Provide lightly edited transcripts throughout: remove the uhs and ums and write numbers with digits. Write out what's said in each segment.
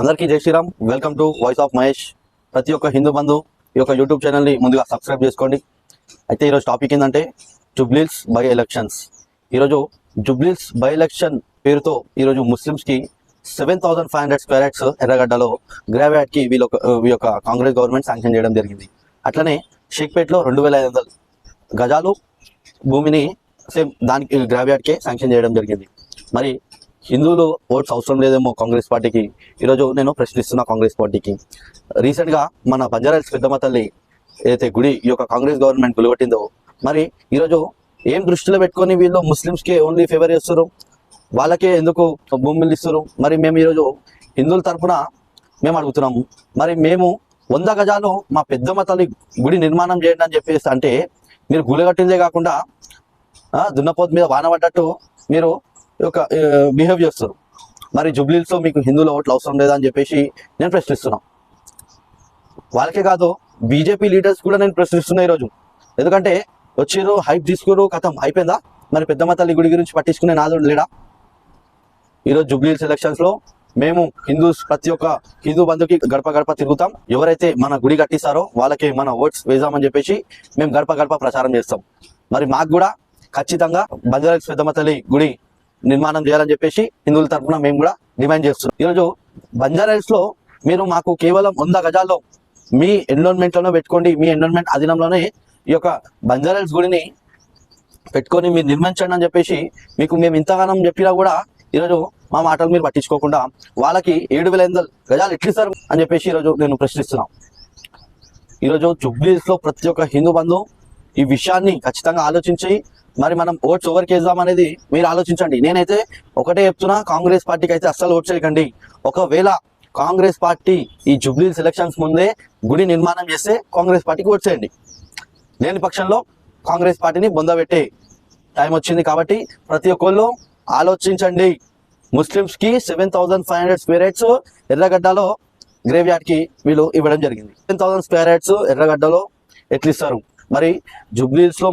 అందరికీ Jai Shriram. Welcome to voice of Mahesh. ప్రతి ఒక్క హిందూ బంధు ఈ యొక్క యూట్యూబ్ ఛానల్ని ముందుగా సబ్స్క్రైబ్ చేసుకోండి. అయితే ఈరోజు టాపిక్ ఏంటంటే జుబ్లీహిల్స్ బై ఎలక్షన్స్. ఈరోజు జుబ్లీహిల్స్ బై ఎలక్షన్ పేరుతో ఈరోజు ముస్లిమ్స్కి 7,500 స్క్వేర్ యార్డ్స్ ఎర్రగడ్డలో గ్రావ్యార్డ్కి ఈ యొక్క కాంగ్రెస్ గవర్నమెంట్ శాంక్షన్ చేయడం జరిగింది. అట్లనే షేక్పేట్లో 2,500 గజాలు భూమిని సేమ్ దానికి గ్రావ్యార్డ్కే శాంక్షన్ చేయడం జరిగింది. మరి హిందువులు ఓట్స్ అవసరం లేదేమో కాంగ్రెస్ పార్టీకి. ఈరోజు నేను ప్రశ్నిస్తున్నా కాంగ్రెస్ పార్టీకి. రీసెంట్గా మన బంజారాహిల్స్ పెద్దమ్మ తల్లి ఏదైతే గుడి ఈ యొక్క కాంగ్రెస్ గవర్నమెంట్ గులగొట్టిందో, మరి ఈరోజు ఏం దృష్టిలో పెట్టుకొని వీళ్ళు ముస్లిమ్స్కి ఓన్లీ ఫేవర్ చేస్తారు, వాళ్ళకే ఎందుకు భూములు ఇస్తారు? మరి మేము ఈరోజు హిందువుల తరఫున మేము అడుగుతున్నాము. మరి మేము 100 గజాలు మా పెద్దమ్మ తల్లి గుడి నిర్మాణం చేయండి అని చెప్పేసి అంటే మీరు గులగట్టిందే కాకుండా దున్నపోతు మీద వాన పడ్డట్టు మీరు ఒక బిహేవ్ చేస్తారు. మరి జుబ్లీహిల్స్లో మీకు హిందువుల ఓట్లు అవసరం లేదా అని చెప్పేసి నేను ప్రశ్నిస్తున్నాను. వాళ్ళకే కాదు, బీజేపీ లీడర్స్ కూడా నేను ప్రశ్నిస్తున్నా ఈరోజు. ఎందుకంటే వచ్చిర్రు, హైప్ తీసుకురు, కథం అయిపోయిందా? మరి పెద్దమ్మ తల్లి గుడి గురించి పట్టించుకునే నాదుడు లేడా? ఈరోజు జుబ్లీహిల్స్ ఎలక్షన్స్లో మేము హిందూస్ ప్రతి ఒక్క హిందూ బంధుకి గడప గడప తిరుగుతాం. ఎవరైతే మన గుడి కట్టిస్తారో వాళ్ళకి మన ఓట్స్ వేద్దామని చెప్పేసి మేము గడప గడప ప్రచారం చేస్తాం. మరి మాకు కూడా ఖచ్చితంగా బంజారాహిల్స్ పెద్దమ్మ తల్లి గుడి నిర్మాణం చేయాలని చెప్పేసి హిందువుల తరఫున మేము కూడా డిమాండ్ చేస్తున్నాం. ఈరోజు బంజారాహిల్స్లో మీరు మాకు కేవలం 100 గజాల్లో మీ ఎన్విరాన్మెంట్లోనే పెట్టుకోండి, మీ ఎన్విరాన్మెంట్ అధీనంలోనే ఈ యొక్క బంజారాహిల్స్ గుడిని పెట్టుకొని మీరు నిర్మించండి అని చెప్పేసి మీకు మేము ఇంతగానం చెప్పినా కూడా ఈరోజు మా మాటలు మీరు పట్టించుకోకుండా వాళ్ళకి 7,500 గజాలు ఎట్లిస్తారు అని చెప్పేసి ఈరోజు నేను ప్రశ్నిస్తున్నాం. ఈరోజు జుబ్లీహిల్స్లో ప్రతి ఒక్క హిందూ బంధు ఈ విషయాన్ని ఖచ్చితంగా ఆలోచించి మరి మనం ఓట్స్ ఎవరికి వేద్దాం అనేది మీరు ఆలోచించండి. నేనైతే ఒకటే చెప్తున్నా, కాంగ్రెస్ పార్టీకి అయితే అస్సలు ఓట్ చేయకండి. ఒకవేళ కాంగ్రెస్ పార్టీ ఈ జుబ్లీహిల్స్ ఎలక్షన్స్ ముందే గుడి నిర్మాణం చేస్తే కాంగ్రెస్ పార్టీకి ఓట్ చేయండి. లేని పక్షంలో కాంగ్రెస్ పార్టీని బొందబెట్టే టైం వచ్చింది. కాబట్టి ప్రతి ఒక్కళ్ళు ఆలోచించండి. ముస్లిమ్స్కి 7,500 స్క్వేర్ యార్డ్స్ ఎర్రగడ్డలో గ్రేవ్యార్డ్కి వీళ్ళు ఇవ్వడం జరిగింది. 7,000 స్క్వేర్ యార్డ్స్ ఎర్రగడ్డలో ఎట్లిస్తారు? మరి జుబ్లీహిల్స్లో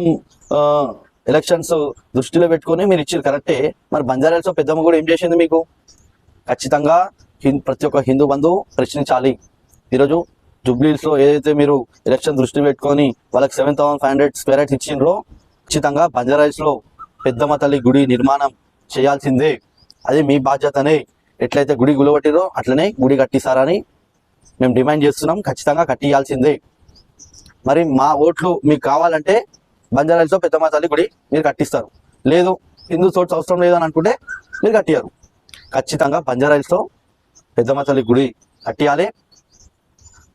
ఎలక్షన్స్ దృష్టిలో పెట్టుకొని మీరు ఇచ్చారు కరెక్టే. మరి బంజారాహిల్స్లో పెద్దమ్మ కూడా ఏం చేసింది మీకు? ఖచ్చితంగా ప్రతి ఒక్క హిందూ బంధువు ప్రశ్నించాలి. ఈరోజు జుబ్లీహిల్స్లో ఏదైతే మీరు ఎలక్షన్ దృష్టి పెట్టుకొని వాళ్ళకి 7,500 స్క్వేర్ యార్డ్స్ ఇచ్చిండ్రో, ఖచ్చితంగా బంజారాహిల్స్లో పెద్దమ్మ తల్లి గుడి నిర్మాణం చేయాల్సిందే. అది మీ బాధ్యతనే. ఎట్లయితే గుడి గులగొట్టిరో అట్లనే గుడి కట్టిస్తారని మేము డిమాండ్ చేస్తున్నాం. ఖచ్చితంగా కట్టియాల్సిందే. మరి మా ఓట్లు మీకు కావాలంటే బంజారాహిల్స్లో పెద్దమ్మ తల్లి గుడి మీరు కట్టిస్తారు. లేదు హిందూ ఓట్స్ అవసరం లేదని అనుకుంటే మీరు కట్టియారు. ఖచ్చితంగా బంజారాహిల్స్లో పెద్దమ్మ తల్లి గుడి కట్టియాలి.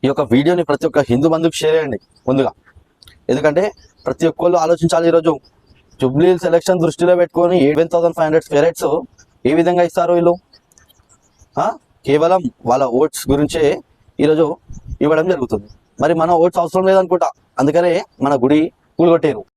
ఈ యొక్క వీడియోని ప్రతి ఒక్క హిందూ బంధువుకి షేర్ చేయండి ముందుగా. ఎందుకంటే ప్రతి ఒక్కళ్ళు ఆలోచించాలి. ఈరోజు జుబ్లీహిల్స్ ఎలక్షన్ దృష్టిలో పెట్టుకొని 7,500 స్క్వేర్ యార్డ్స్ ఏ విధంగా ఇస్తారు వీళ్ళు? కేవలం వాళ్ళ ఓట్స్ గురించే ఈరోజు ఇవ్వడం జరుగుతుంది. మరి మన ఓట్స్ అవసరం లేదనుకుంటా, అందుకనే మన గుడి కూలగొట్టారు.